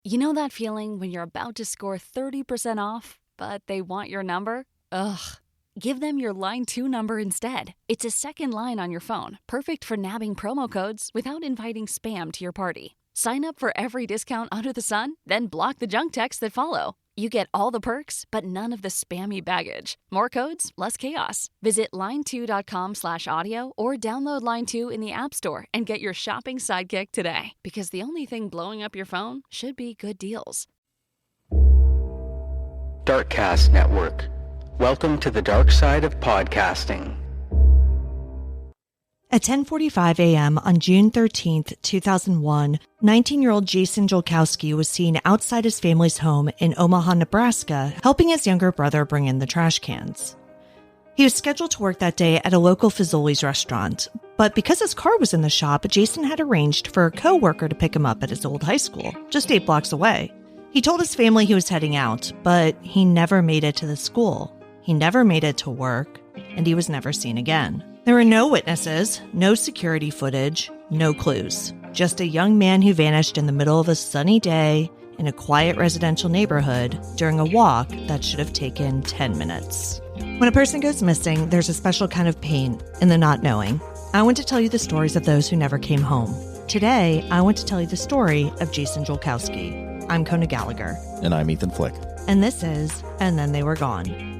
You know that feeling when you're about to score 30% off, but they want your number? Ugh. Give them your Line 2 number instead. It's a second line on your phone, perfect for nabbing promo codes without inviting spam to your party. Sign up for every discount under the sun, then block the junk texts that follow. You get all the perks, but none of the spammy baggage. More codes, less chaos. Visit line2.com/audio or download Line 2 in the App Store and get your shopping sidekick today. Because the only thing blowing up your phone should be good deals. Darkcast Network. Welcome to the dark side of podcasting. At 10:45 a.m. on June 13th, 2001, 19-year-old Jason Jolkowski was seen outside his family's home in Omaha, Nebraska, helping his younger brother bring in the trash cans. He was scheduled to work that day at a local Fazoli's restaurant, but because his car was in the shop, Jason had arranged for a coworker to pick him up at his old high school, just 8 blocks away. He told his family he was heading out, but he never made it to the school. He never made it to work, and he was never seen again. There were no witnesses, no security footage, no clues. Just a young man who vanished in the middle of a sunny day in a quiet residential neighborhood during a walk that should have taken 10 minutes. When a person goes missing, there's a special kind of pain in the not knowing. I want to tell you the stories of those who never came home. Today, I want to tell you the story of Jason Jolkowski. I'm Kona Gallagher. And I'm Ethan Flick. And this is And Then They Were Gone.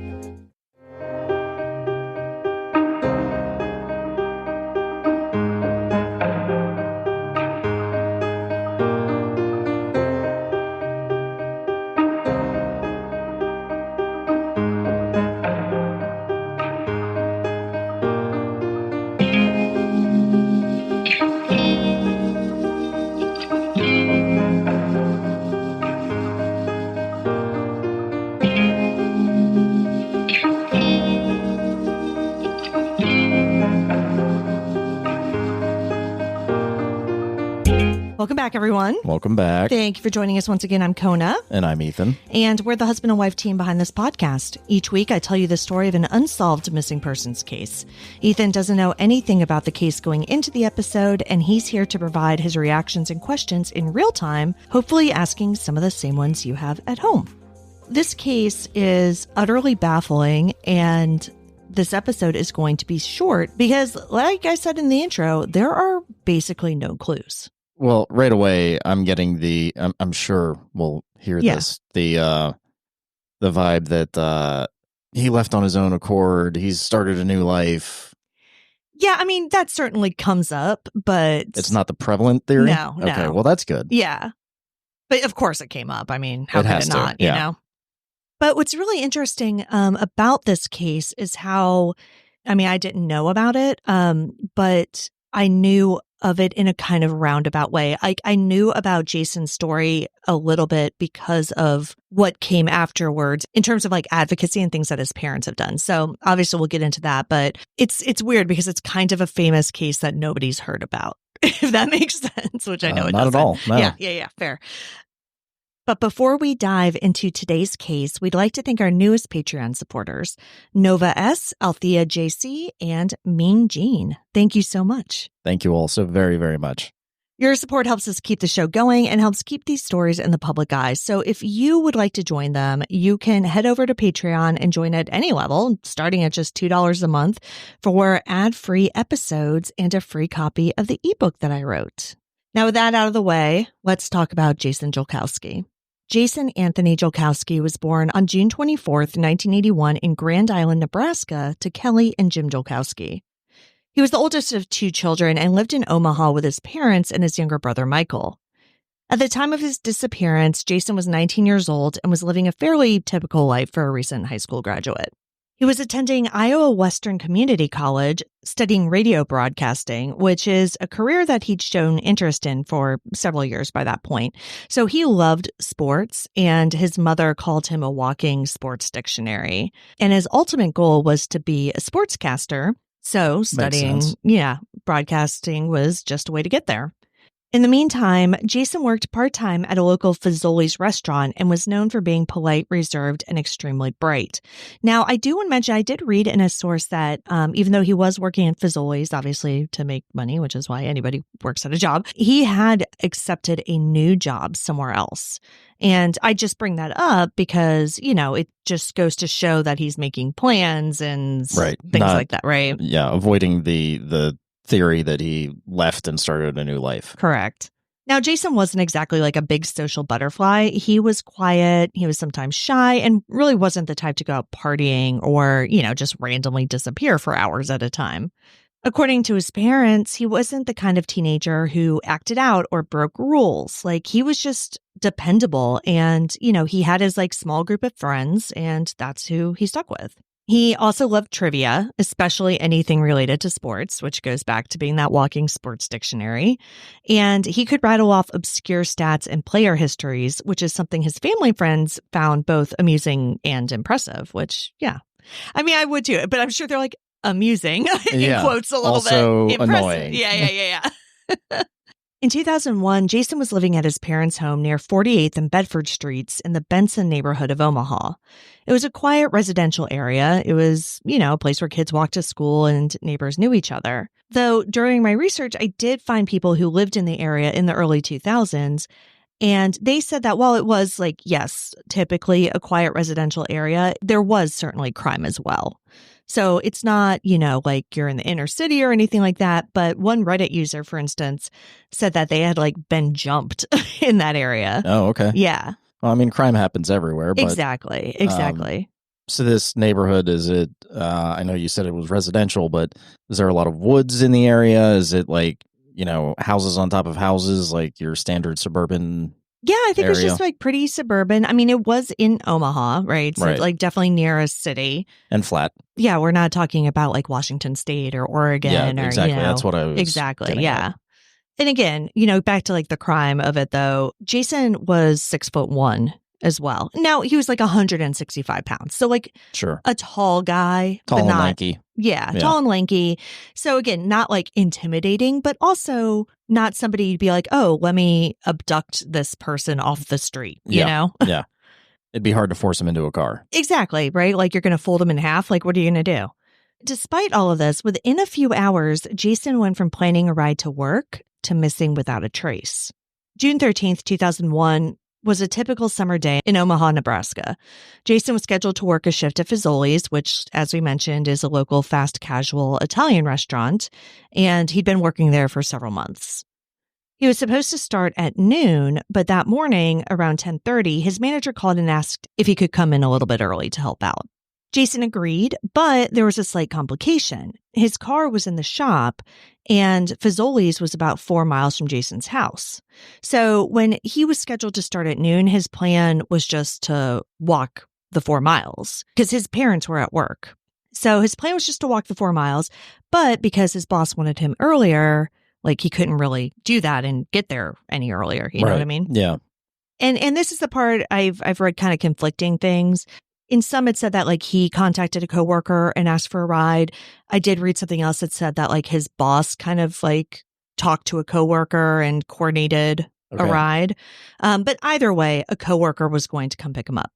Welcome back, everyone. Welcome back. Thank you for joining us once again. I'm Kona. And I'm Ethan. And we're the husband and wife team behind this podcast. Each week, I tell you the story of an unsolved missing persons case. Ethan doesn't know anything about the case going into the episode, and he's here to provide his reactions and questions in real time, hopefully asking some of the same ones you have at home. This case is utterly baffling, and this episode is going to be short because, like I said in the intro, there are basically no clues. Well, right away, I'm getting I'm sure we'll hear this, the vibe that he left on his own accord. He's started a new life. Yeah, I mean, that certainly comes up, but it's not the prevalent theory? No. Okay, well, that's good. Yeah. But of course it came up. I mean, how could it not, you know? But what's really interesting about this case is how, I mean, I didn't know about it, but I knew of it in a kind of roundabout way. I knew about Jason's story a little bit because of what came afterwards in terms of like advocacy and things that his parents have done. So obviously we'll get into that, but it's weird because it's kind of a famous case that nobody's heard about, if that makes sense, which I know it doesn't. Not at all. No. Yeah, fair. But before we dive into today's case, we'd like to thank our newest Patreon supporters, Nova S, Althea JC, and Mean Jean. Thank you so much. Thank you all so very, very much. Your support helps us keep the show going and helps keep these stories in the public eye. So if you would like to join them, you can head over to Patreon and join at any level, starting at just $2 a month, for ad-free episodes and a free copy of the ebook that I wrote. Now, with that out of the way, let's talk about Jason Jolkowski. Jason Anthony Jolkowski was born on June 24th, 1981 in Grand Island, Nebraska, to Kelly and Jim Jolkowski. He was the oldest of 2 children and lived in Omaha with his parents and his younger brother, Michael. At the time of his disappearance, Jason was 19 years old and was living a fairly typical life for a recent high school graduate. He was attending Iowa Western Community College, studying radio broadcasting, which is a career that he'd shown interest in for several years by that point. So he loved sports, and his mother called him a walking sports dictionary. And his ultimate goal was to be a sportscaster. So studying, broadcasting was just a way to get there. In the meantime, Jason worked part-time at a local Fazoli's restaurant and was known for being polite, reserved, and extremely bright. Now, I do want to mention, I did read in a source that even though he was working at Fazoli's, obviously to make money, which is why anybody works at a job, he had accepted a new job somewhere else. And I just bring that up because, it just goes to show that he's making plans and things like that, right? Yeah, avoiding the theory that he left and started a new life. Correct. Now, Jason wasn't exactly like a big social butterfly. He was quiet. He was sometimes shy and really wasn't the type to go out partying or, just randomly disappear for hours at a time. According to his parents, he wasn't the kind of teenager who acted out or broke rules. Like, he was just dependable and, he had his small group of friends and that's who he stuck with. He also loved trivia, especially anything related to sports, which goes back to being that walking sports dictionary. And he could rattle off obscure stats and player histories, which is something his family and friends found both amusing and impressive, which, yeah. I mean, I would too, but I'm sure they're amusing, in quotes a little also bit. Impressive. Annoying. Yeah. In 2001, Jason was living at his parents' home near 48th and Bedford Streets in the Benson neighborhood of Omaha. It was a quiet residential area. It was, a place where kids walked to school and neighbors knew each other. Though during my research, I did find people who lived in the area in the early 2000s, and they said that while it was yes, typically a quiet residential area, there was certainly crime as well. So it's not, you're in the inner city or anything like that. But one Reddit user, for instance, said that they had been jumped in that area. Oh, okay. Yeah. Well, I mean, crime happens everywhere. But, Exactly. So this neighborhood, is it, I know you said it was residential, but is there a lot of woods in the area? Is it houses on top of houses, like your standard suburban Yeah, I think area? it was just pretty suburban. I mean, it was in Omaha, right? So Right. definitely near a city. And flat. Yeah, we're not talking about Washington State or Oregon or exactly. That's what I was exactly. getting Yeah. at. And again, back to the crime of it though, Jason was 6'1" as well. Now he was 165 pounds. So Sure. a tall guy. Tall but and not, lanky. Yeah, tall and lanky. So again, not intimidating, but also not somebody you'd be oh, let me abduct this person off the street, you know? Yeah. It'd be hard to force him into a car. Exactly, right? You're going to fold him in half. What are you going to do? Despite all of this, within a few hours, Jason went from planning a ride to work to missing without a trace. June 13th, 2001 was a typical summer day in Omaha, Nebraska. Jason was scheduled to work a shift at Fazoli's, which, as we mentioned, is a local fast casual Italian restaurant, and he'd been working there for several months. He was supposed to start at noon, but that morning, around 10:30, his manager called and asked if he could come in a little bit early to help out. Jason agreed, but there was a slight complication. His car was in the shop, and Fazoli's was about 4 miles from Jason's house. So when he was scheduled to start at noon, his plan was just to walk the 4 miles because his parents were at work. So his plan was just to walk the 4 miles, but because his boss wanted him earlier, he couldn't really do that and get there any earlier. You know what I mean? Yeah. And this is the part I've read kind of conflicting things. In some, it said that he contacted a coworker and asked for a ride. I did read something else that said that his boss kind of talked to a coworker and coordinated a ride. But either way, a coworker was going to come pick him up.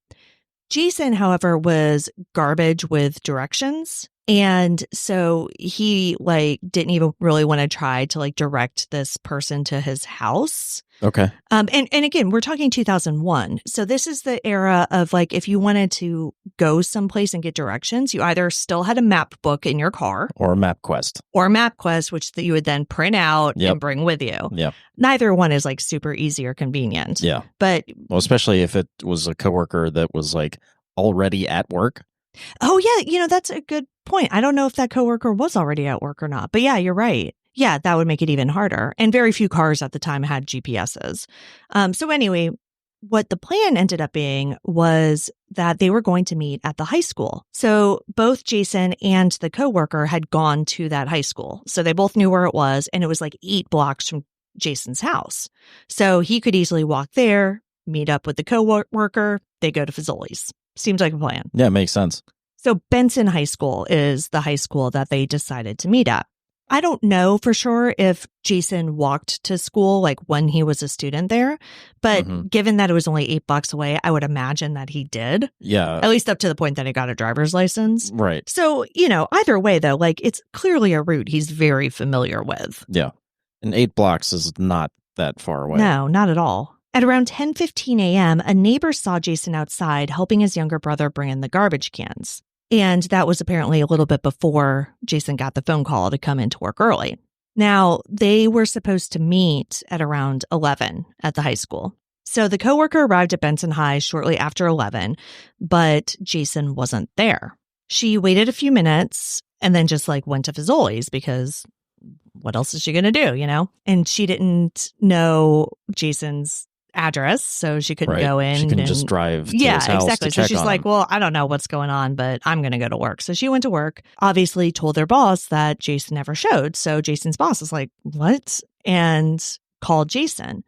Jason, however, was garbage with directions. And so he didn't even really want to try to direct this person to his house. Okay. And again, we're talking 2001. So this is the era of if you wanted to go someplace and get directions, you either still had a map book in your car or a MapQuest, which that you would then print out and bring with you. Yeah. Neither one is super easy or convenient. Yeah. But especially if it was a coworker that was already at work. Oh yeah, that's a good point. I don't know if that coworker was already at work or not. But yeah, you're right. Yeah, that would make it even harder. And very few cars at the time had GPSs. So anyway, what the plan ended up being was that they were going to meet at the high school. So both Jason and the coworker had gone to that high school. So they both knew where it was, and it was 8 blocks from Jason's house. So he could easily walk there, meet up with the coworker, they go to Fazoli's. Seems like a plan. Yeah, makes sense. So Benson High School is the high school that they decided to meet at. I don't know for sure if Jason walked to school like when he was a student there, but given that it was only $8 away, I would imagine that he did. Yeah. At least up to the point that he got a driver's license. Right. So, either way though, like it's clearly a route he's very familiar with. Yeah. And 8 blocks is not that far away. No, not at all. At around 10:15 a.m., a neighbor saw Jason outside helping his younger brother bring in the garbage cans. And that was apparently a little bit before Jason got the phone call to come into work early. Now, they were supposed to meet at around 11 at the high school. So the coworker arrived at Benson High shortly after 11, but Jason wasn't there. She waited a few minutes and then just went to Fazoli's because what else is she going to do, And she didn't know Jason's address, so she couldn't go in. She couldn't just drive to his house exactly. to So check she's on like, him. well, I don't know what's going on, but I'm going to go to work. So she went to work, obviously told their boss that Jason never showed. So Jason's boss is like, what? And called Jason.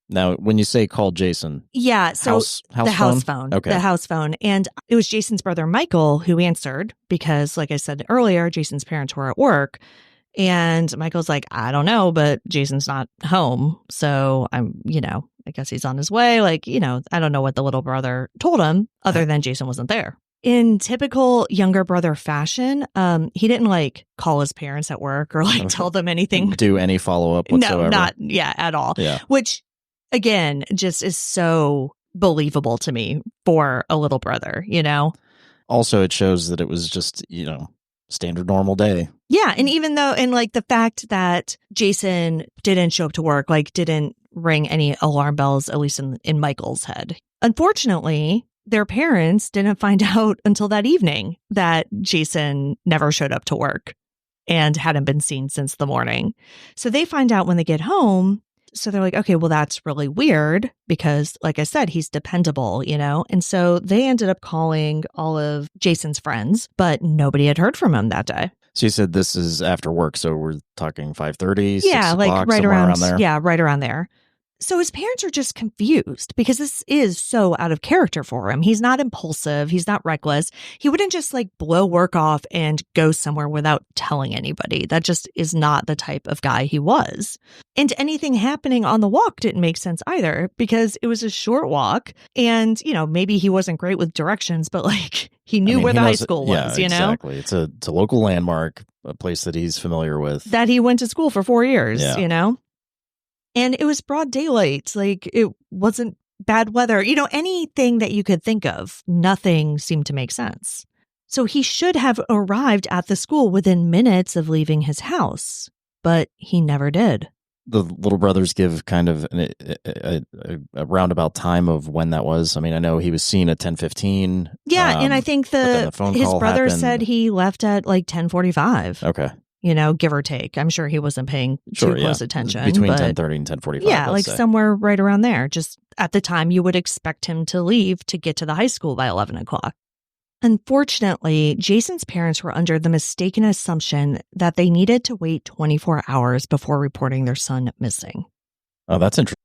Now, when you say called Jason, so the house phone. Okay. The house phone. And it was Jason's brother, Michael, who answered because, like I said earlier, Jason's parents were at work. And Michael's like, I don't know, but Jason's not home. So I guess he's on his way. I don't know what the little brother told him other than Jason wasn't there. In typical younger brother fashion, he didn't call his parents at work or tell them anything. Do any follow-up whatsoever. No, not at all. Yeah. Which, again, just is so believable to me for a little brother, Also, it shows that it was just, standard normal day. Yeah. And even though, the fact that Jason didn't show up to work, didn't ring any alarm bells, at least in Michael's head. Unfortunately, their parents didn't find out until that evening that Jason never showed up to work and hadn't been seen since the morning. So they find out when they get home. So they're like, okay, well, that's really weird because, like I said, he's dependable, And so they ended up calling all of Jason's friends, but nobody had heard from him that day. So you said this is after work, so we're talking 5:30, 6 Yeah, o'clock, right somewhere around there? Yeah, right around there. So his parents are just confused because this is so out of character for him. He's not impulsive. He's not reckless. He wouldn't just blow work off and go somewhere without telling anybody. That just is not the type of guy he was. And anything happening on the walk didn't make sense either because it was a short walk and, maybe he wasn't great with directions, but he knew where the high school was, Exactly. It's a local landmark, a place that he's familiar with. That he went to school for 4 years, And it was broad daylight. It wasn't bad weather. Anything that you could think of, nothing seemed to make sense. So he should have arrived at the school within minutes of leaving his house, but he never did. The little brothers give kind of a roundabout time of when that was. I mean, I know he was seen at 10:15. Yeah, and I think the phone his call brother happened. said he left at 10:45. Okay. Give or take. I'm sure he wasn't paying too close attention. Between but 10:30 and 10:45. Yeah, say. somewhere right around there. Just at the time you would expect him to leave to get to the high school by 11 o'clock. Unfortunately, Jason's parents were under the mistaken assumption that they needed to wait 24 hours before reporting their son missing. Oh, that's interesting.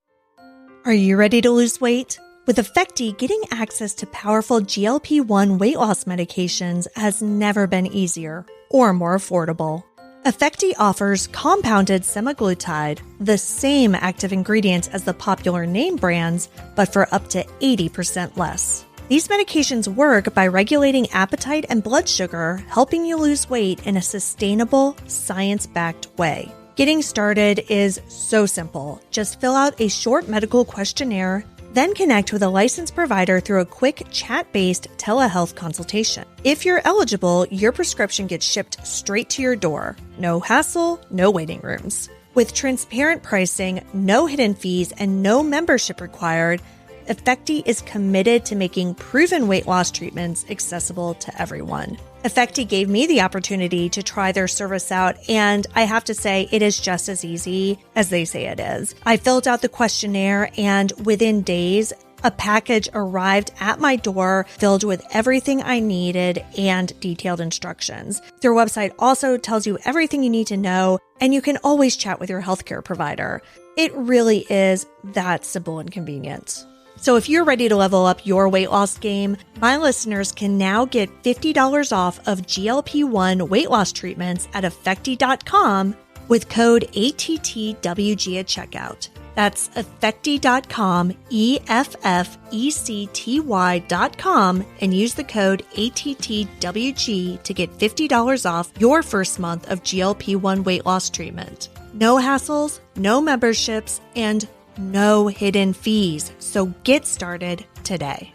Are you ready to lose weight? With Effecti, getting access to powerful GLP-1 weight loss medications has never been easier or more affordable. Effecti offers compounded semaglutide, the same active ingredients as the popular name brands, but for up to 80% less. These medications work by regulating appetite and blood sugar, helping you lose weight in a sustainable, science-backed way. Getting started is so simple. Just fill out a short medical questionnaire, then connect with a licensed provider through a quick chat-based telehealth consultation. If you're eligible, your prescription gets shipped straight to your door. No hassle, no waiting rooms. With transparent pricing, no hidden fees, and no membership required, Effecti is committed to making proven weight loss treatments accessible to everyone. Effecti gave me the opportunity to try their service out, and I have to say it is just as easy as they say it is. I filled out the questionnaire, and within days, a package arrived at my door filled with everything I needed and detailed instructions. Their website also tells you everything you need to know, and you can always chat with your healthcare provider. It really is that simple and convenient. So if you're ready to level up your weight loss game, my listeners can now get $50 off of GLP-1 weight loss treatments at Effecti.com with code ATTWG at checkout. That's Effecti.com, EFFECTY.com, and use the code ATTWG to get $50 off your first month of GLP-1 weight loss treatment. No hassles, no memberships, and no hidden fees. So get started today.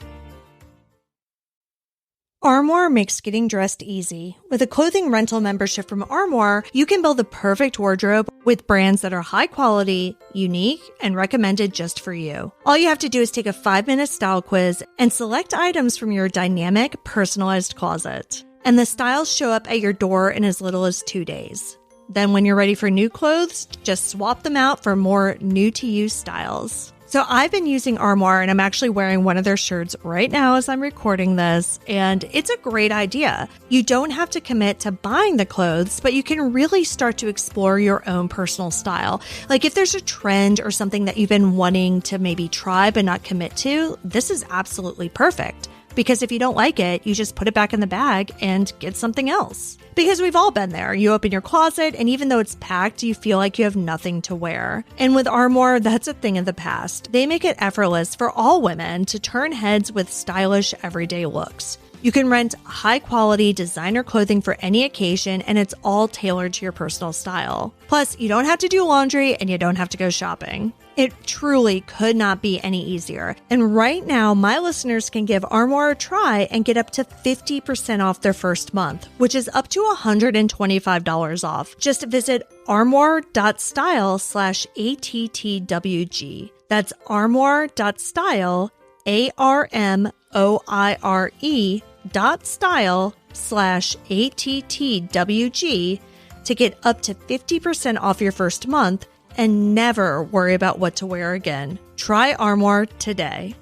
Armoire makes getting dressed easy. With a clothing rental membership from Armoire, you can build the perfect wardrobe with brands that are high quality, unique, and recommended just for you. All you have to do is take a 5-minute style quiz and select items from your dynamic, personalized closet. And the styles show up at your door in as little as 2 days. Then when you're ready for new clothes, just swap them out for more new-to-you styles. So I've been using Armoire, and I'm actually wearing one of their shirts right now as I'm recording this, and it's a great idea. You don't have to commit to buying the clothes, but you can really start to explore your own personal style. Like if there's a trend or something that you've been wanting to maybe try but not commit to, this is absolutely perfect. Because if you don't like it, you just put it back in the bag and get something else. Because we've all been there. You open your closet, and even though it's packed, you feel like you have nothing to wear. And with Armoire, that's a thing of the past. They make it effortless for all women to turn heads with stylish, everyday looks. You can rent high-quality designer clothing for any occasion, and it's all tailored to your personal style. Plus, you don't have to do laundry, and you don't have to go shopping. It truly could not be any easier. And right now, my listeners can give Armoire a try and get up to 50% off their first month, which is up to $125 off. Just visit armoire.style/ATTWG. That's armoire.style, ARMOIRE.style/ATTWG to get up to 50% off your first month and never worry about what to wear again. Try Armoire today.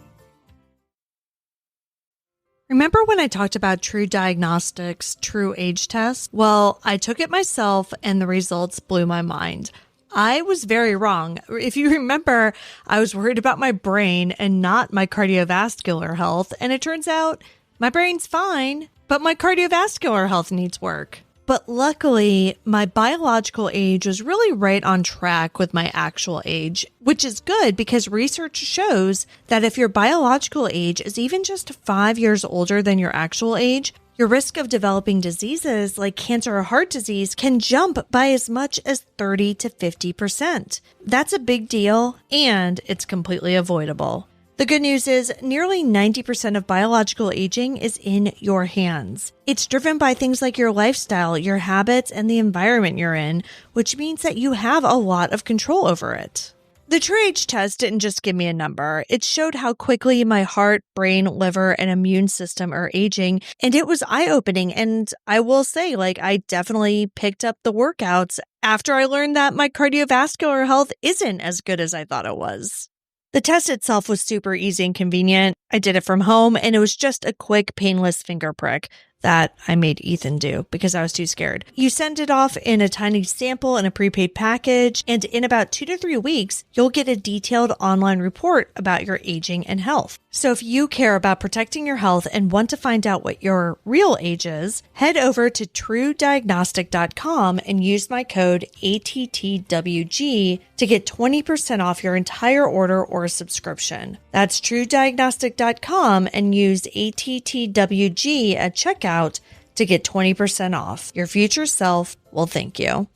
Remember when I talked about True Diagnostics' True Age Test? Well, I took it myself and the results blew my mind. I was very wrong. If you remember, I was worried about my brain and not my cardiovascular health, and it turns out my brain's fine, but my cardiovascular health needs work. But luckily, my biological age was really right on track with my actual age, which is good because research shows that if your biological age is even just 5 years older than your actual age, your risk of developing diseases like cancer or heart disease can jump by as much as 30 to 50%. That's a big deal, and it's completely avoidable. The good news is nearly 90% of biological aging is in your hands. It's driven by things like your lifestyle, your habits, and the environment you're in, which means that you have a lot of control over it. The True Age Test didn't just give me a number. It showed how quickly my heart, brain, liver, and immune system are aging, and it was eye-opening. And I will say, I definitely picked up the workouts after I learned that my cardiovascular health isn't as good as I thought it was. The test itself was super easy and convenient. I did it from home, and it was just a quick, painless finger prick that I made Ethan do because I was too scared. You send it off in a tiny sample in a prepaid package, and in about 2 to 3 weeks, you'll get a detailed online report about your aging and health. So if you care about protecting your health and want to find out what your real age is, head over to truediagnostic.com and use my code ATTWG to get 20% off your entire order or subscription. That's truediagnostic.com and use ATTWG at checkout to get 20% off. Your future self will thank you.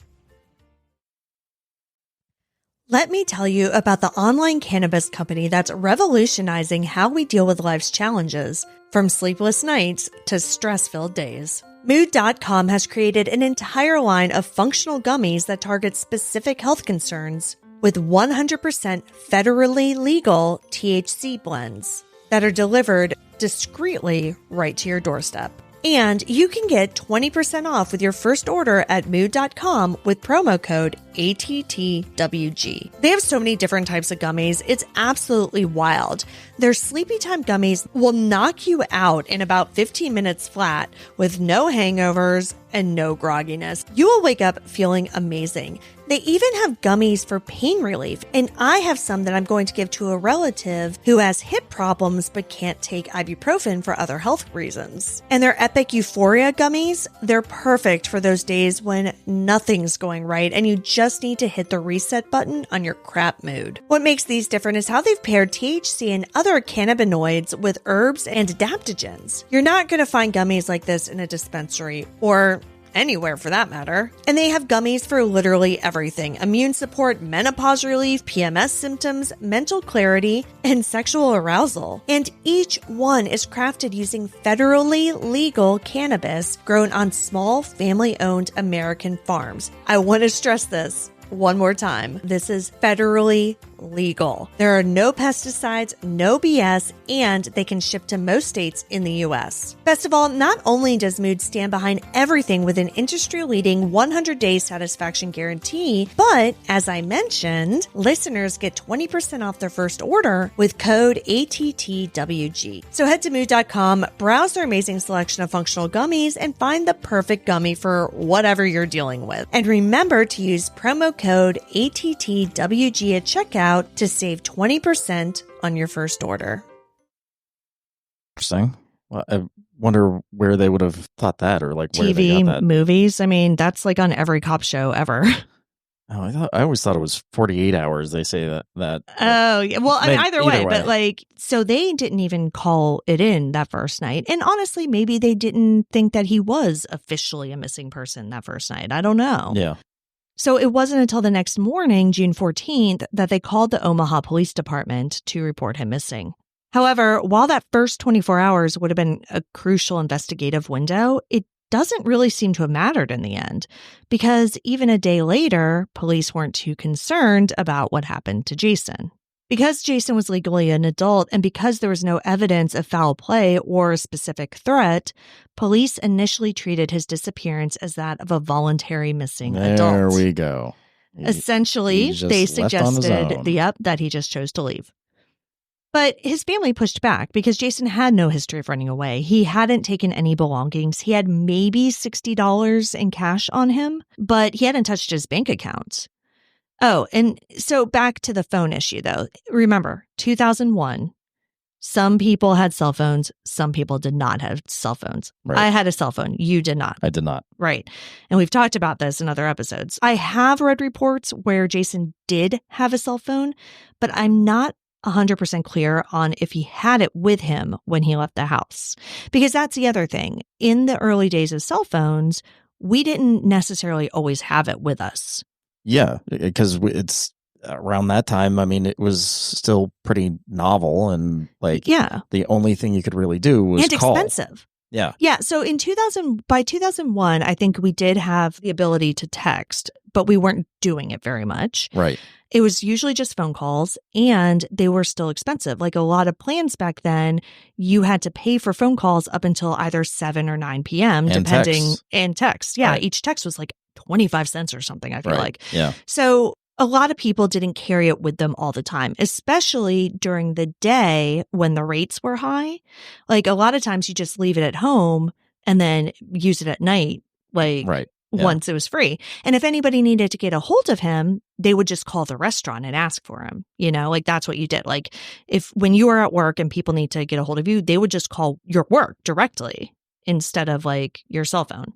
Let me tell you about the online cannabis company that's revolutionizing how we deal with life's challenges, from sleepless nights to stress-filled days. Mood.com has created an entire line of functional gummies that target specific health concerns with 100% federally legal THC blends that are delivered discreetly right to your doorstep. And you can get 20% off with your first order at mood.com with promo code ATTWG. They have so many different types of gummies. It's absolutely wild. Their Sleepy Time gummies will knock you out in about 15 minutes flat with no hangovers, and no grogginess. You will wake up feeling amazing. They even have gummies for pain relief, and I have some that I'm going to give to a relative who has hip problems but can't take ibuprofen for other health reasons. And their Epic Euphoria gummies, they're perfect for those days when nothing's going right and you just need to hit the reset button on your crap mood. What makes these different is how they've paired THC and other cannabinoids with herbs and adaptogens. You're not going to find gummies like this in a dispensary or anywhere for that matter. And they have gummies for literally everything: immune support, menopause relief, PMS symptoms, mental clarity, and sexual arousal. And each one is crafted using federally legal cannabis grown on small family-owned American farms. I want to stress this one more time. This is federally legal. There are no pesticides, no BS, and they can ship to most states in the U.S. Best of all, not only does Mood stand behind everything with an industry-leading 100-day satisfaction guarantee, but as I mentioned, listeners get 20% off their first order with code ATTWG. So head to mood.com, browse their amazing selection of functional gummies, and find the perfect gummy for whatever you're dealing with. And remember to use promo code ATTWG at checkout to save 20% on your first order. Interesting. Well, I wonder where they would have thought that, or like where they got that. TV, movies. I mean, that's like on every cop show ever. Oh, I always thought it was 48 hours. They say that. Oh, yeah. Well, I mean, either way, way, but like, so they didn't even call it in that first night. And honestly, maybe they didn't think that he was officially a missing person that first night. I don't know. Yeah. So it wasn't until the next morning, June 14th, that they called the Omaha Police Department to report him missing. However, while that first 24 hours would have been a crucial investigative window, it doesn't really seem to have mattered in the end, because even a day later, police weren't too concerned about what happened to Jason. Because Jason was legally an adult and because there was no evidence of foul play or a specific threat, police initially treated his disappearance as that of a voluntary missing adult. There we go. Essentially, they suggested that he just chose to leave. But his family pushed back because Jason had no history of running away. He hadn't taken any belongings. He had maybe $60 in cash on him, but he hadn't touched his bank account. Oh, and so back to the phone issue, though. Remember, 2001, some people had cell phones. Some people did not have cell phones. Right. I had a cell phone. You did not. I did not. Right. And we've talked about this in other episodes. I have read reports where Jason did have a cell phone, but I'm not 100% clear on if he had it with him when he left the house. Because that's the other thing. In the early days of cell phones, we didn't necessarily always have it with us. Yeah, because it's around that time. I mean, it was still pretty novel, and like, the only thing you could really do was call. Expensive. Yeah. Yeah. So by 2001, I think we did have the ability to text, but we weren't doing it very much. Right. It was usually just phone calls, and they were still expensive. Like a lot of plans back then, you had to pay for phone calls up until either 7 or 9 p.m. And depending. Text. And text. Yeah. Right. Each text was like 25 cents or something, I feel like. Yeah. So a lot of people didn't carry it with them all the time, especially during the day when the rates were high. Like a lot of times you just leave it at home and then use it at night, like once it was free. And if anybody needed to get a hold of him, they would just call the restaurant and ask for him. You know, like that's what you did. Like when you were at work and people need to get a hold of you, they would just call your work directly instead of like your cell phone.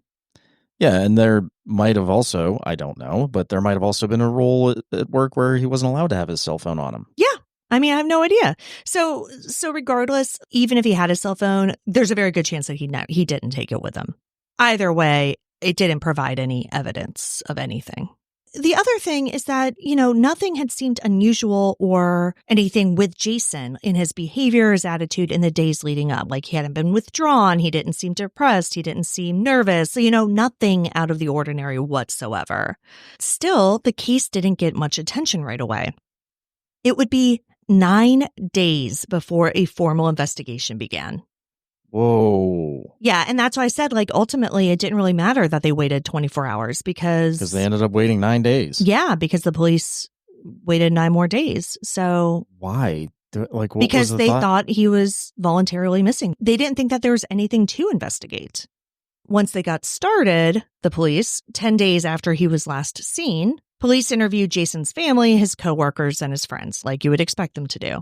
Yeah, and there might have also, I don't know, but there might have also been a rule at work where he wasn't allowed to have his cell phone on him. Yeah. I mean, I have no idea. So regardless, even if he had a cell phone, there's a very good chance that he didn't take it with him. Either way, it didn't provide any evidence of anything. The other thing is that, you know, nothing had seemed unusual or anything with Jason in his behavior, his attitude in the days leading up. Like he hadn't been withdrawn. He didn't seem depressed. He didn't seem nervous. So, you know, nothing out of the ordinary whatsoever. Still, the case didn't get much attention right away. It would be 9 days before a formal investigation began. Whoa. Yeah, and that's why I said, like, ultimately, it didn't really matter that they waited 24 hours because they ended up waiting 9 days. Yeah, because the police waited 9 more days. So why? Like, what because was they thought he was voluntarily missing. They didn't think that there was anything to investigate. Once they got started, the police, 10 days after he was last seen, police interviewed Jason's family, his coworkers, and his friends, like you would expect them to do.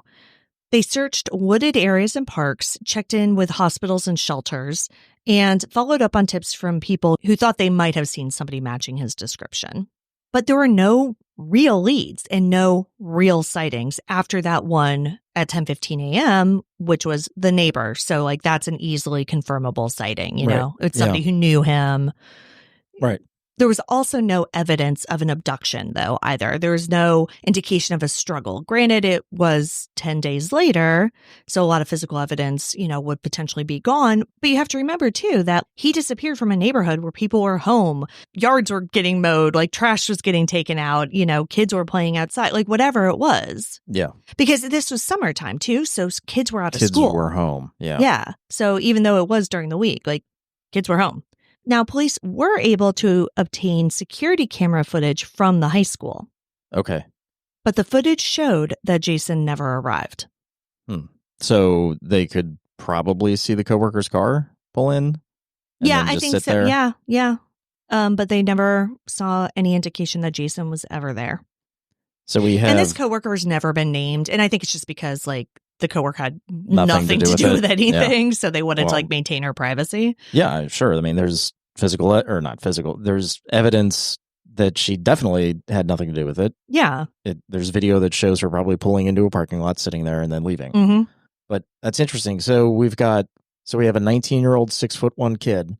They searched wooded areas and parks, checked in with hospitals and shelters, and followed up on tips from people who thought they might have seen somebody matching his description. But there were no real leads and no real sightings after that one at 10:15 a.m., which was the neighbor. So, like, that's an easily confirmable sighting, you know? It's somebody who knew him. Right. There was also no evidence of an abduction, though, either. There was no indication of a struggle. Granted, it was 10 days later, so a lot of physical evidence, would potentially be gone. But you have to remember, too, that he disappeared from a neighborhood where people were home. Yards were getting mowed, like trash was getting taken out, kids were playing outside, like whatever it was. Yeah. Because this was summertime, too, so kids were out of Kids school. were home, yeah. Yeah. So even though it was during the week, like, kids were home. Now, police were able to obtain security camera footage from the high school. Okay. But the footage showed that Jason never arrived. So they could probably see the coworker's car pull in? Yeah, I think so. There? Yeah. But they never saw any indication that Jason was ever there. So we have... And this coworker has never been named. And I think it's just because, like, the coworker had nothing to do with anything. Yeah. So they wanted to, like, maintain her privacy. Yeah, sure. I mean, there's there's evidence that she definitely had nothing to do with it. Yeah. There's video that shows her probably pulling into a parking lot, sitting there, and then leaving. Mm-hmm. But that's interesting. So we have a 19-year-old 6'1" kid,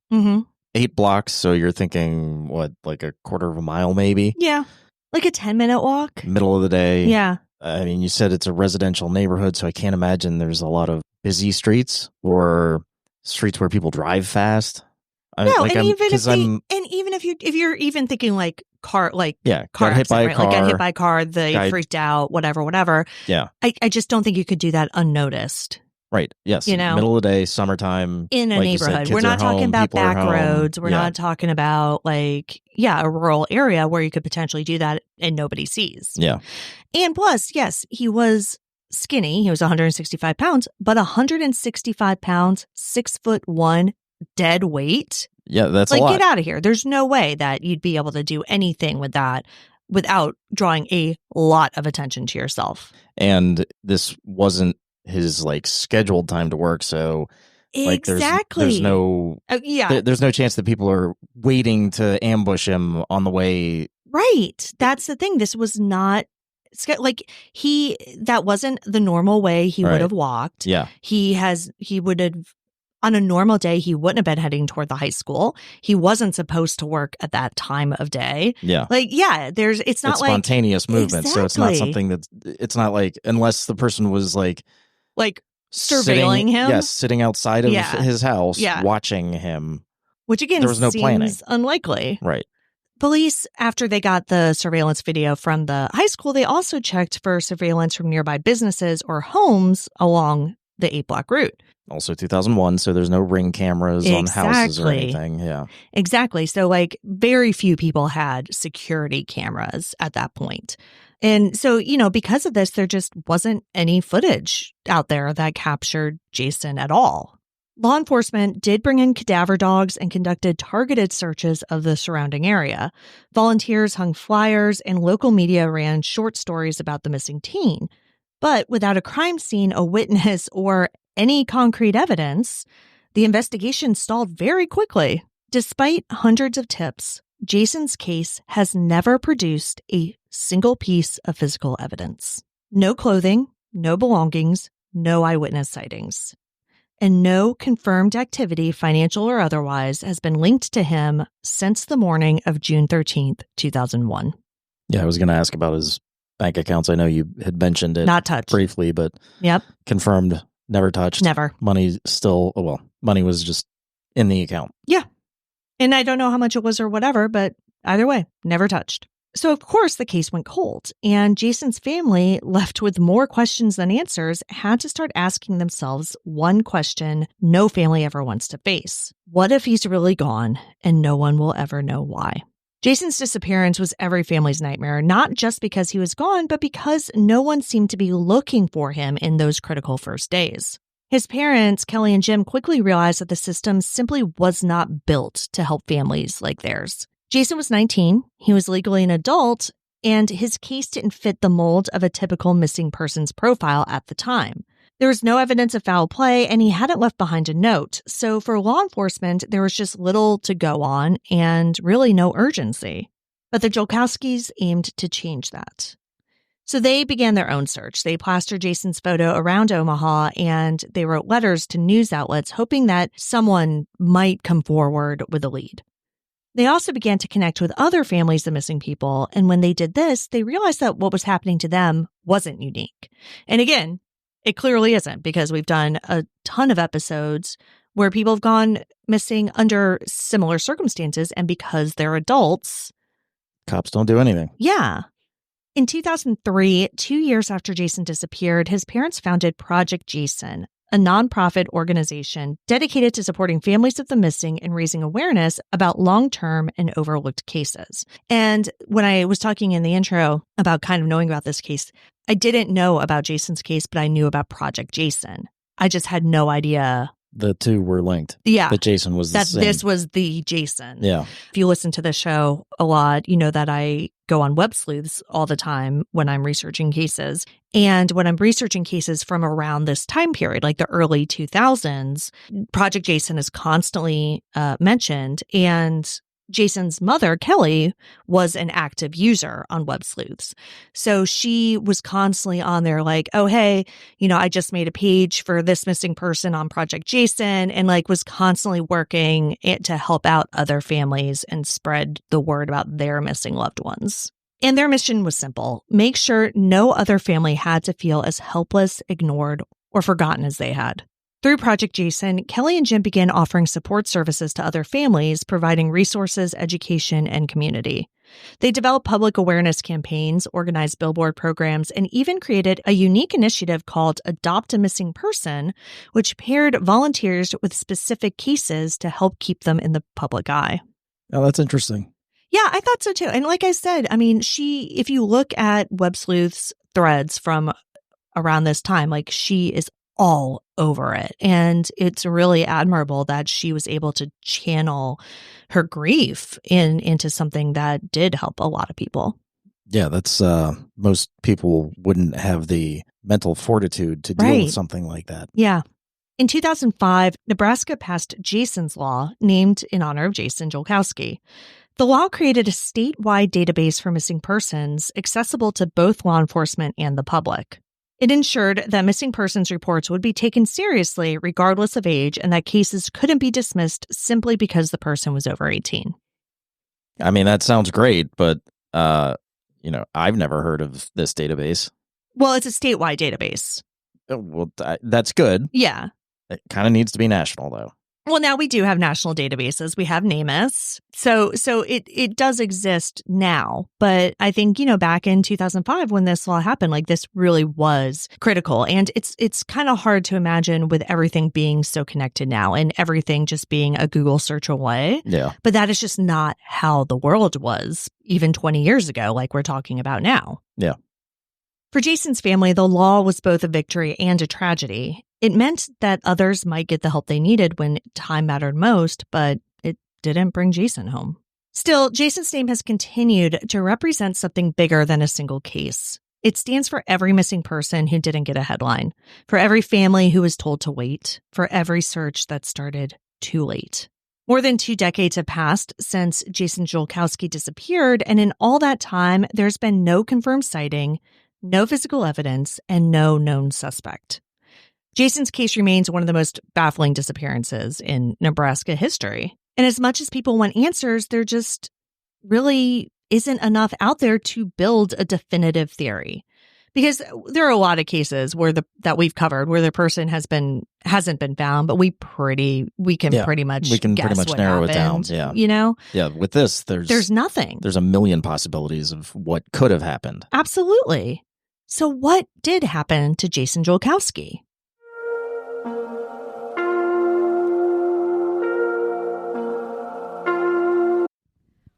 8 blocks. So you're thinking, what, like a quarter of a mile, maybe? Yeah. Like a 10-minute walk. Middle of the day. Yeah. I mean, you said it's a residential neighborhood, so I can't imagine there's a lot of busy streets or streets where people drive fast. No, and even if you're even thinking like car got hit by a car, like got hit by a car, they freaked out, whatever. Yeah, I just don't think you could do that unnoticed. Right. Yes. Middle of the day, summertime, in a neighborhood. We're not talking about back roads. We're not talking about a rural area where you could potentially do that and nobody sees. Yeah. And plus, yes, he was skinny. He was 165 pounds, but 165 pounds, 6'1", dead weight. Yeah, that's a lot. Get out of here. There's no way that you'd be able to do anything with that without drawing a lot of attention to yourself. And this wasn't his scheduled time to work, so exactly. There's no there's no chance that people are waiting to ambush him on the way. Right. That's the thing. This was not that wasn't the normal way he would have walked. Yeah. He would have, on a normal day, he wouldn't have been heading toward the high school. He wasn't supposed to work at that time of day. Yeah. It's not like spontaneous movement. Exactly. So it's not something it's not like, unless the person was like surveilling him. Yes. Sitting outside of his house, watching him. Which again, there was no planning. Unlikely. Right. Police, after they got the surveillance video from the high school, they also checked for surveillance from nearby businesses or homes along the 8-block route. Also 2001, so there's no Ring cameras on houses or anything. Yeah. Exactly. So very few people had security cameras at that point. And so, because of this, there just wasn't any footage out there that captured Jason at all. Law enforcement did bring in cadaver dogs and conducted targeted searches of the surrounding area. Volunteers hung flyers and local media ran short stories about the missing teen. But without a crime scene, a witness, or any concrete evidence, the investigation stalled very quickly. Despite hundreds of tips, Jason's case has never produced a single piece of physical evidence. No clothing, no belongings, no eyewitness sightings. And no confirmed activity, financial or otherwise, has been linked to him since the morning of June 13th, 2001. Yeah, I was going to ask about his bank accounts. I know you had mentioned it. Not touched. Briefly, but confirmed, never touched. Never. Money was just in the account. Yeah. And I don't know how much it was or whatever, but either way, never touched. So, of course, the case went cold, and Jason's family, left with more questions than answers, had to start asking themselves one question no family ever wants to face. What if he's really gone and no one will ever know why? Jason's disappearance was every family's nightmare, not just because he was gone, but because no one seemed to be looking for him in those critical first days. His parents, Kelly and Jim, quickly realized that the system simply was not built to help families like theirs. Jason was 19, he was legally an adult, and his case didn't fit the mold of a typical missing persons profile at the time. There was no evidence of foul play, and he hadn't left behind a note. So for law enforcement, there was just little to go on and really no urgency. But the Jolkowskis aimed to change that. So they began their own search. They plastered Jason's photo around Omaha, and they wrote letters to news outlets hoping that someone might come forward with a lead. They also began to connect with other families of missing people, and when they did this, they realized that what was happening to them wasn't unique. And again, it clearly isn't, because we've done a ton of episodes where people have gone missing under similar circumstances, and because they're adults, cops don't do anything. Yeah. In 2003, 2 years after Jason disappeared, his parents founded Project Jason, a nonprofit organization dedicated to supporting families of the missing and raising awareness about long-term and overlooked cases. And when I was talking in the intro about kind of knowing about this case, I didn't know about Jason's case, but I knew about Project Jason. I just had no idea. The two were linked. Yeah. That Jason was the same. This was the Jason. Yeah. If you listen to the show a lot, you know that I go on web sleuths all the time when I'm researching cases. And when I'm researching cases from around this time period, like the early 2000s, Project Jason is constantly mentioned. And Jason's mother, Kelly, was an active user on web sleuths. So she was constantly on there like, oh, hey, I just made a page for this missing person on Project Jason, and like was constantly working to help out other families and spread the word about their missing loved ones. And their mission was simple: make sure no other family had to feel as helpless, ignored, or forgotten as they had. Through Project Jason, Kelly and Jim began offering support services to other families, providing resources, education, and community. They developed public awareness campaigns, organized billboard programs, and even created a unique initiative called Adopt a Missing Person, which paired volunteers with specific cases to help keep them in the public eye. Oh, that's interesting. Yeah, I thought so too. And like I said, I mean, if you look at Web Sleuth's threads from around this time, like she is all over it. And it's really admirable that she was able to channel her grief into something that did help a lot of people. Yeah, that's most people wouldn't have the mental fortitude to deal with something like that. Yeah. In 2005, Nebraska passed Jason's Law, named in honor of Jason Jolkowski. The law created a statewide database for missing persons accessible to both law enforcement and the public. It ensured that missing persons reports would be taken seriously regardless of age, and that cases couldn't be dismissed simply because the person was over 18. I mean, that sounds great, but, I've never heard of this database. Well, it's a statewide database. Well, that's good. Yeah. It kind of needs to be national, though. Well, now we do have national databases. We have NamUs. So it does exist now. But I think, back in 2005 when this law happened, like this really was critical. And it's kind of hard to imagine with everything being so connected now and everything just being a Google search away. Yeah. But that is just not how the world was even 20 years ago, like we're talking about now. Yeah. For Jason's family, the law was both a victory and a tragedy. It meant that others might get the help they needed when time mattered most, but it didn't bring Jason home. Still, Jason's name has continued to represent something bigger than a single case. It stands for every missing person who didn't get a headline, for every family who was told to wait, for every search that started too late. More than 2 decades have passed since Jason Jolkowski disappeared, and in all that time, there's been no confirmed sighting, no physical evidence, and no known suspect. Jason's case remains one of the most baffling disappearances in Nebraska history. And as much as people want answers, there just really isn't enough out there to build a definitive theory. Because there are a lot of cases that we've covered where the person hasn't been found, but we can pretty much narrow it down. Yeah. Yeah. With this, there's nothing. There's a million possibilities of what could have happened. Absolutely. So what did happen to Jason Jolkowski?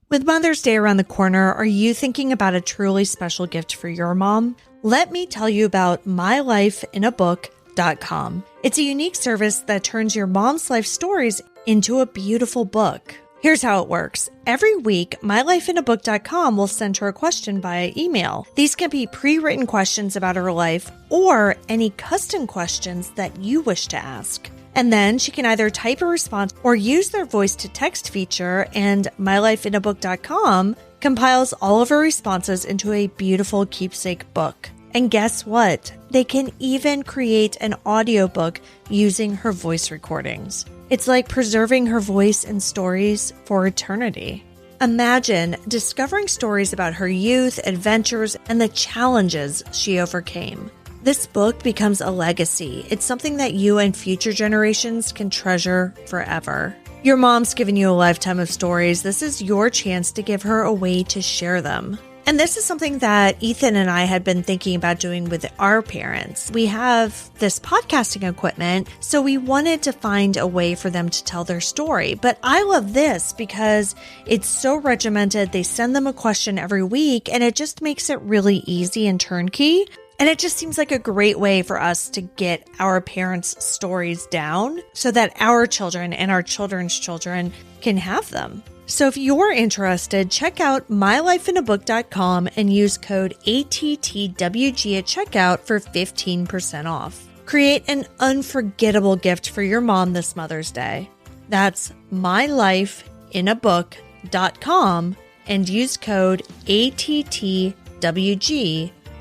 With Mother's Day around the corner, are you thinking about a truly special gift for your mom? Let me tell you about My Life in a Book, myLifeInABook.com. It's a unique service that turns your mom's life stories into a beautiful book. Here's how it works. Every week, myLifeInABook.com will send her a question via email. These can be pre-written questions about her life or any custom questions that you wish to ask. And then she can either type a response or use their voice-to-text feature, and myLifeInABook.com compiles all of her responses into a beautiful keepsake book. And guess what? They can even create an audiobook using her voice recordings. It's like preserving her voice and stories for eternity. Imagine discovering stories about her youth, adventures, and the challenges she overcame. This book becomes a legacy. It's something that you and future generations can treasure forever. Your mom's given you a lifetime of stories. This is your chance to give her a way to share them. And this is something that Ethan and I had been thinking about doing with our parents. We have this podcasting equipment, so we wanted to find a way for them to tell their story. But I love this because it's so regimented. They send them a question every week, and it just makes it really easy and turnkey. And it just seems like a great way for us to get our parents' stories down so that our children and our children's children can have them. So if you're interested, check out myLifeInABook.com and use code ATTWG at checkout for 15% off. Create an unforgettable gift for your mom this Mother's Day. That's myLifeInABook.com and use code ATTWG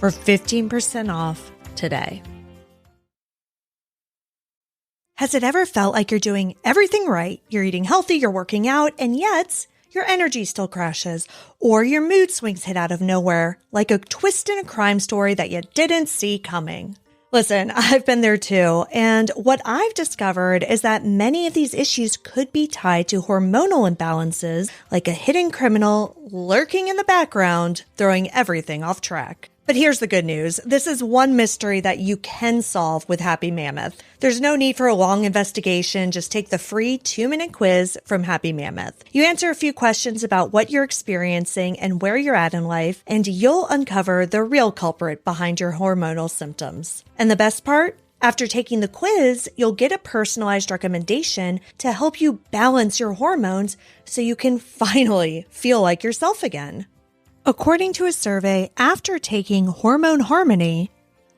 for 15% off today. Has it ever felt like you're doing everything right? You're eating healthy, you're working out, and yet your energy still crashes, or your mood swings hit out of nowhere, like a twist in a crime story that you didn't see coming. Listen, I've been there too, and what I've discovered is that many of these issues could be tied to hormonal imbalances, like a hidden criminal lurking in the background, throwing everything off track. But here's the good news. This is one mystery that you can solve with Happy Mammoth. There's no need for a long investigation. Just take the free 2-minute quiz from Happy Mammoth. You answer a few questions about what you're experiencing and where you're at in life, and you'll uncover the real culprit behind your hormonal symptoms. And the best part? After taking the quiz, you'll get a personalized recommendation to help you balance your hormones so you can finally feel like yourself again. According to a survey, after taking Hormone Harmony,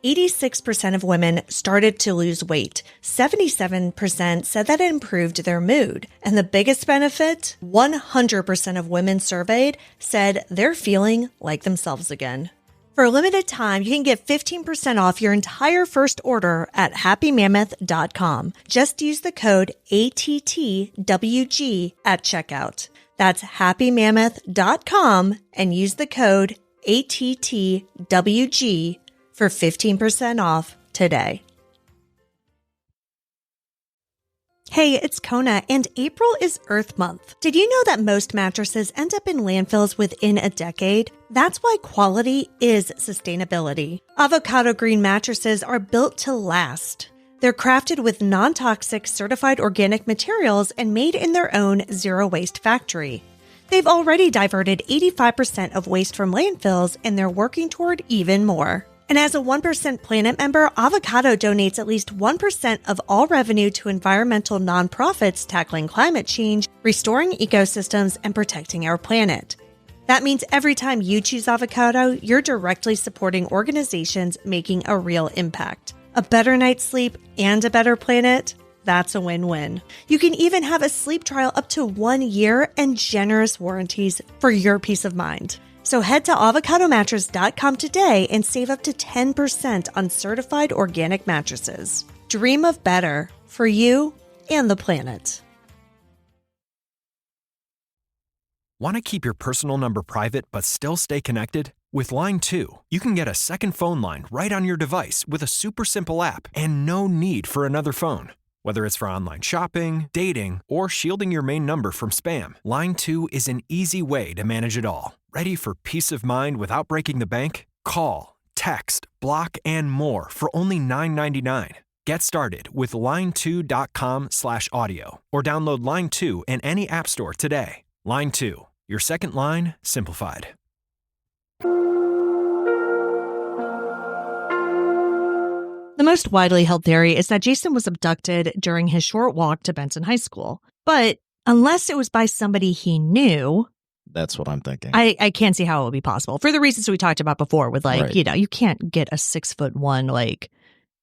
86% of women started to lose weight. 77% said that it improved their mood. And the biggest benefit, 100% of women surveyed said they're feeling like themselves again. For a limited time, you can get 15% off your entire first order at happymammoth.com. Just use the code ATTWG at checkout. That's happymammoth.com and use the code ATTWG for 15% off today. Hey, it's Kona, and April is Earth Month. Did you know that most mattresses end up in landfills within a decade? That's why quality is sustainability. Avocado Green mattresses are built to last. They're crafted with non-toxic certified organic materials and made in their own zero-waste factory. They've already diverted 85% of waste from landfills, and they're working toward even more. And as a 1% Planet member, Avocado donates at least 1% of all revenue to environmental nonprofits tackling climate change, restoring ecosystems, and protecting our planet. That means every time you choose Avocado, you're directly supporting organizations making a real impact. A better night's sleep and a better planet? That's a win-win. You can even have a sleep trial up to 1 year and generous warranties for your peace of mind. So head to avocadomattress.com today and save up to 10% on certified organic mattresses. Dream of better for you and the planet. Want to keep your personal number private but still stay connected? With Line 2, you can get a second phone line right on your device with a super simple app and no need for another phone. Whether it's for online shopping, dating, or shielding your main number from spam, Line 2 is an easy way to manage it all. Ready for peace of mind without breaking the bank? Call, text, block, and more for only $9.99. Get started with line2.com/audio or download Line 2 in any app store today. Line 2, your second line simplified. The The most widely held theory is that Jason was abducted during his short walk to Benton High School. But unless it was by somebody he knew... That's what I'm thinking. I can't see how it would be possible. For the reasons we talked about before with like, Right. you know, you can't get a 6'1" like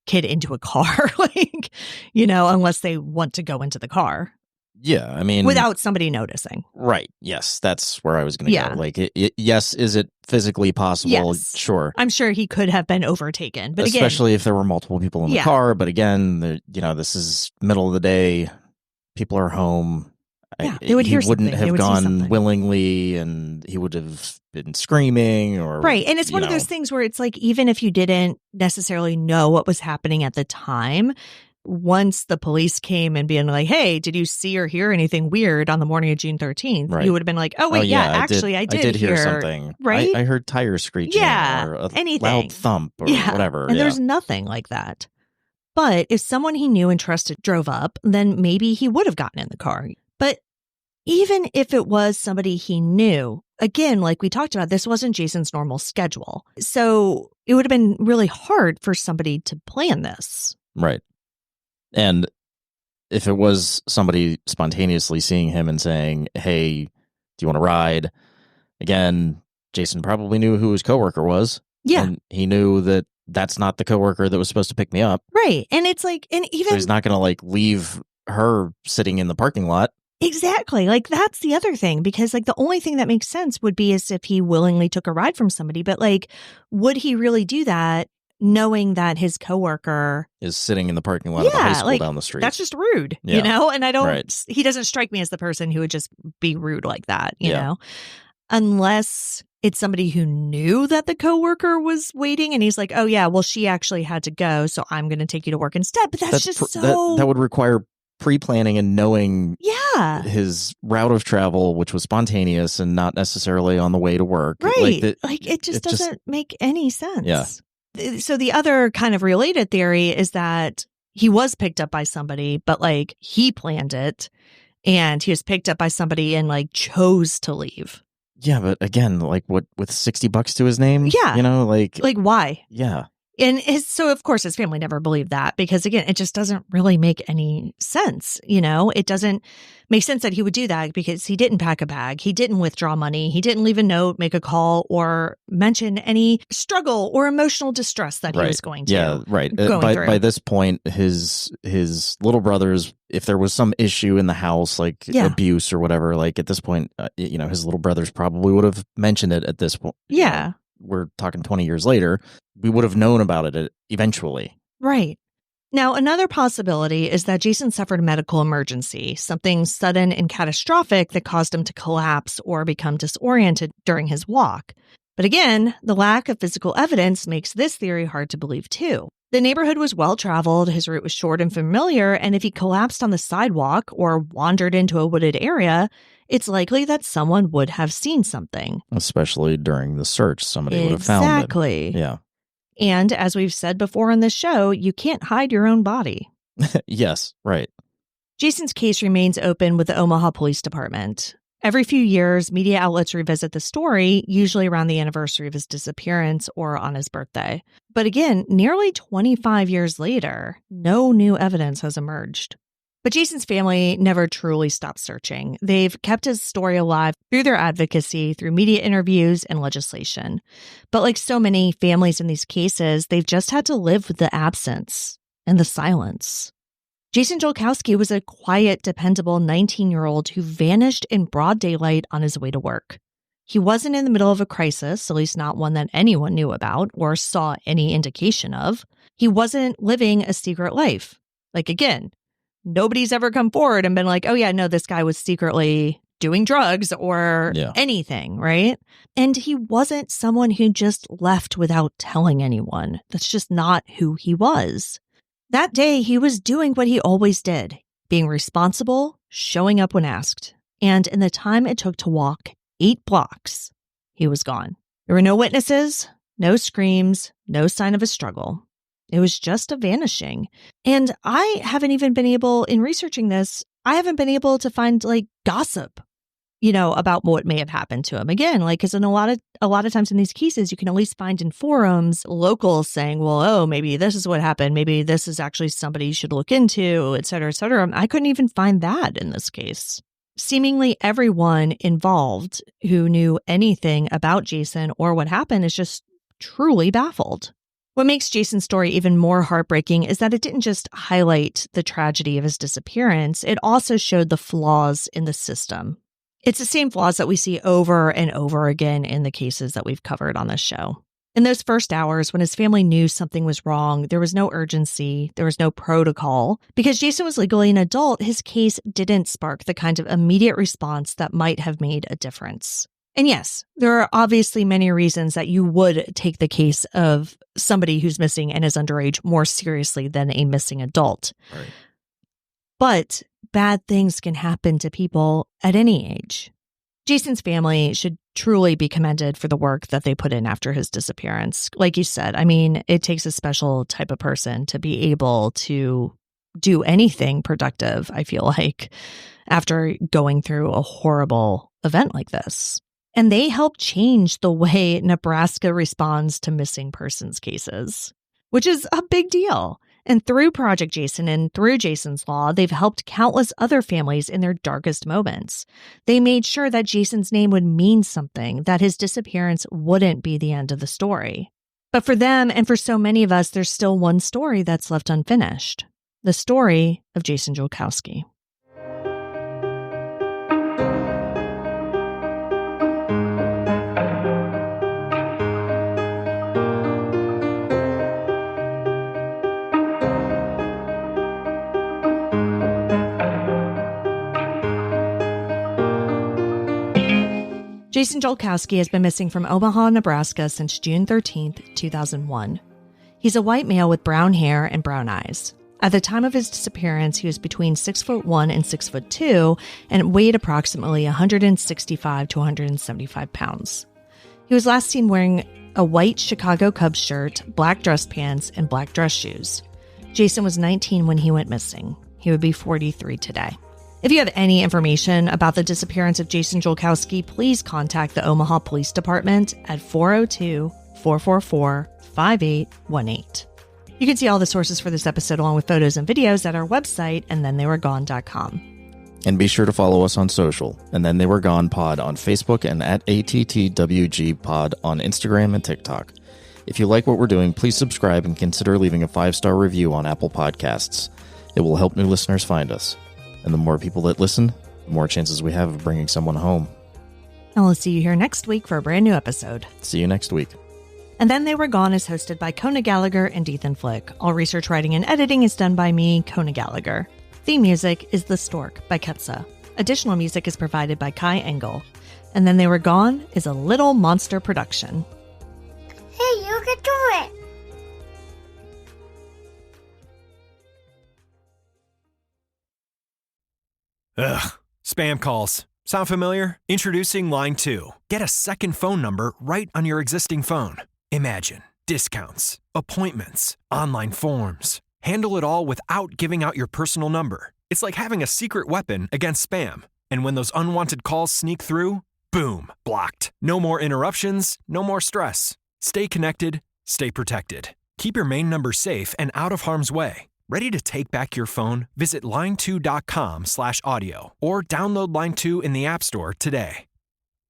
kid into a car, like, you know, unless they want to go into the car. Yeah, I mean... Without somebody noticing. Right. Yes, that's where I was going to Yeah. go. Like, yes, is it physically possible? Yes. Sure. I'm sure he could have been overtaken. But Especially if there were multiple people in the Yeah. car. But again, you know, this is middle of the day. People are home. Yeah, they would hear He wouldn't something. They have would see gone something. willingly, and he would have been screaming or... right. And it's one of those things where it's like, even if you didn't necessarily know what was happening at the time, once the police came and being like, hey, did you see or hear anything weird on the morning of June 13th? Right. You would have been like, oh, wait, yeah, actually, I did hear something. Right? I heard tires screeching Yeah, or a anything. loud thump or Yeah, whatever. And yeah. there's nothing like that. But if someone he knew and trusted drove up, then maybe he would have gotten in the car. But even if it was somebody he knew, again, like we talked about, this wasn't Jason's normal schedule. So it would have been really hard for somebody to plan this. Right. And if it was somebody spontaneously seeing him and saying, hey, do you want to ride? Again, Jason probably knew who his coworker was. Yeah. And he knew that that's not the coworker that was supposed to pick me up. Right. And it's like, and even... So he's not going to like leave her sitting in the parking lot. Exactly. Like, that's the other thing, because like the only thing that makes sense would be as if he willingly took a ride from somebody. But like, would he really do that knowing that his coworker is sitting in the parking lot of the high school like, down the street? That's just rude, Yeah. you know? And I don't, Right. He doesn't strike me as the person who would just be rude like that, you Yeah. know? Unless it's somebody who knew that the coworker was waiting and he's like, oh yeah, well, she actually had to go, so I'm going to take you to work instead. But that's just so... That would require pre-planning and knowing yeah. his route of travel, which was spontaneous and not necessarily on the way to work. Right. Like it just doesn't make any sense. Yeah. So the other kind of related theory is that he was picked up by somebody, but like he planned it and he was picked up by somebody and like chose to leave. Yeah, but again, like what with $60 to his name? Yeah. You know, like why? yeah. And so, of course, his family never believed that because, again, it just doesn't really make any sense. You know, it doesn't make sense that he would do that because he didn't pack a bag. He didn't withdraw money. He didn't leave a note, make a call, or mention any struggle or emotional distress that he was going to. Yeah, right. By this point, his little brothers, if there was some issue in the house, like abuse or whatever, like at this point, you know, his little brothers probably would have mentioned it at this point. Yeah. We're talking 20 years later, we would have known about it eventually. Right. Now, another possibility is that Jason suffered a medical emergency, something sudden and catastrophic that caused him to collapse or become disoriented during his walk. But again, the lack of physical evidence makes this theory hard to believe too. The neighborhood was well-traveled, his route was short and familiar, and if he collapsed on the sidewalk or wandered into a wooded area, it's likely that someone would have seen something. Especially during the search, somebody would have found it. Exactly. Yeah. And as we've said before on this show, you can't hide your own body. Yes, right. Jason's case remains open with the Omaha Police Department. Every few years, media outlets revisit the story, usually around the anniversary of his disappearance or on his birthday. But again, nearly 25 years later, no new evidence has emerged. But Jason's family never truly stopped searching. They've kept his story alive through their advocacy, through media interviews, and legislation. But like so many families in these cases, they've just had to live with the absence and the silence. Jason Jolkowski was a quiet, dependable 19-year-old who vanished in broad daylight on his way to work. He wasn't in the middle of a crisis, at least not one that anyone knew about or saw any indication of. He wasn't living a secret life. Like, again, nobody's ever come forward and been like, oh yeah, no, this guy was secretly doing drugs or anything, right? And he wasn't someone who just left without telling anyone. That's just not who he was. That day, he was doing what he always did, being responsible, showing up when asked. And in the time it took to walk 8 blocks, he was gone. There were no witnesses, no screams, no sign of a struggle. It was just a vanishing. And I haven't even been able, in researching this, I haven't been able to find like gossip about what may have happened to him. Again, because in a lot of times in these cases, you can at least find in forums locals saying, well, oh, maybe this is what happened. Maybe this is actually somebody you should look into, et cetera, et cetera. I couldn't even find that in this case. Seemingly everyone involved who knew anything about Jason or what happened is just truly baffled. What makes Jason's story even more heartbreaking is that it didn't just highlight the tragedy of his disappearance, it also showed the flaws in the system. It's the same flaws that we see over and over again in the cases that we've covered on this show. In those first hours, when his family knew something was wrong, there was no urgency, there was no protocol. Because Jason was legally an adult, his case didn't spark the kind of immediate response that might have made a difference. And yes, there are obviously many reasons that you would take the case of somebody who's missing and is underage more seriously than a missing adult. Right. But bad things can happen to people at any age. Jason's family should truly be commended for the work that they put in after his disappearance. Like you said, it takes a special type of person to be able to do anything productive, I feel like, after going through a horrible event like this. And they help change the way Nebraska responds to missing persons cases, which is a big deal. And through Project Jason and through Jason's Law, they've helped countless other families in their darkest moments. They made sure that Jason's name would mean something, that his disappearance wouldn't be the end of the story. But for them and for so many of us, there's still one story that's left unfinished. The story of Jason Jolkowski. Jason Jolkowski has been missing from Omaha, Nebraska since June 13, 2001. He's a white male with brown hair and brown eyes. At the time of his disappearance, he was between 6'1" and 6'2" and weighed approximately 165 to 175 pounds. He was last seen wearing a white Chicago Cubs shirt, black dress pants, and black dress shoes. Jason was 19 when he went missing. He would be 43 today. If you have any information about the disappearance of Jason Jolkowski, please contact the Omaha Police Department at 402-444-5818. You can see all the sources for this episode along with photos and videos at our website, andthentheyweregone.com. And be sure to follow us on social, And Then They Were Gone Pod on Facebook and at ATTWG Pod on Instagram and TikTok. If you like what we're doing, please subscribe and consider leaving a 5-star review on Apple Podcasts. It will help new listeners find us. And the more people that listen, the more chances we have of bringing someone home. And we'll see you here next week for a brand new episode. See you next week. And Then They Were Gone is hosted by Kona Gallagher and Ethan Flick. All research, writing, and editing is done by me, Kona Gallagher. Theme music is The Stork by Ketsa. Additional music is provided by Kai Engel. And Then They Were Gone is a Little Monster production. Hey, you can do it! Ugh, spam calls. Sound familiar? Introducing Line 2. Get a second phone number right on your existing phone. Imagine discounts, appointments, online forms. Handle it all without giving out your personal number. It's like having a secret weapon against spam. And when those unwanted calls sneak through, boom, blocked. No more interruptions, no more stress. Stay connected, stay protected. Keep your main number safe and out of harm's way. Ready to take back your phone? Visit line2.com/audio or download Line 2 in the App Store today.